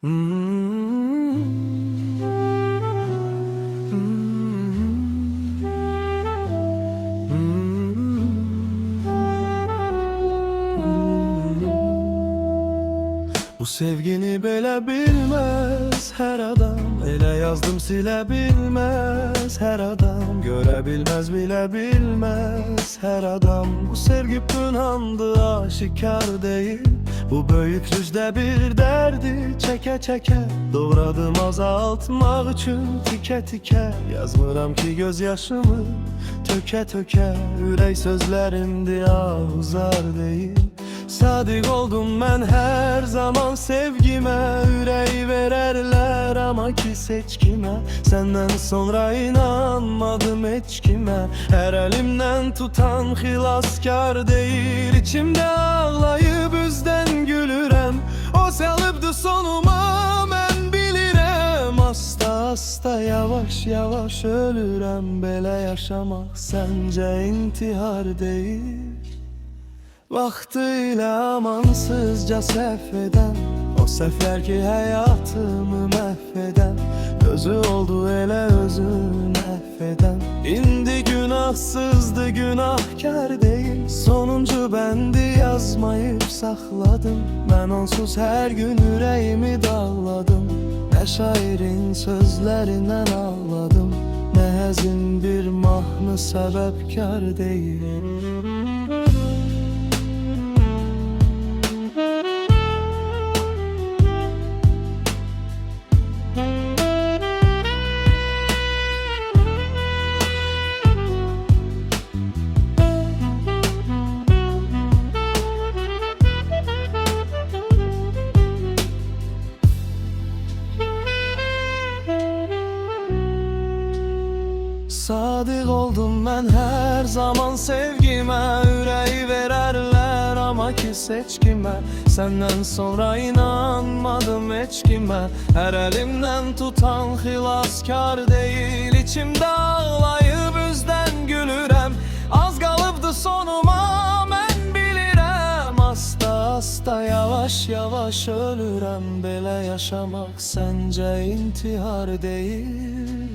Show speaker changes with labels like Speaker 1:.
Speaker 1: Bu sevgini belə bilmez her adam, elə yazdım silə bilmez her adam, göre bilmez bile bilmez her adam. Bu sevgi pünhandı, aşikar değil. Bu böyük düzdə bir derdi çeke çeke doğradım azaltmaq üçün tike tike. Yazmıram ki gözyaşımı töke töke, ürək sözlərimdi ahuzar değil. Sadık oldum ben her zaman sevgime, yüreği vererler ama ki seçkime. Senden sonra inanmadım hiç kime, her elimden tutan hilaskar değil. İçimde ağlayıp üzden gülürem, o salıbdı sonuma ben bilirem. Hasta hasta yavaş yavaş ölürem, belə yaşamak sence intihar değil? Vaxtıyla amansızca səhv edən, o səhvlər ki həyatımı məhv edən, özü oldu elə özünü məhv edən. İndi günahsızdı, günahkar değil. Sonuncu bəndi yazmayıb saxladım. Mən onsuz hər gün ürəyimi dağladım. Nə şairin sözlərindən ağladım, nə həzin bir mahnı səbəbkar değil. Sadık oldum ben her zaman sevgime, yüreği vererler ama ki seçkime. Senden sonra inanmadım hiç kime, her elimden tutan hilaskar değil. İçimde ağlayıp üzden gülürem, az kalıbdı sonuma ben bilirem. Hasta hasta yavaş yavaş ölürem, belə yaşamak sence intihar değil?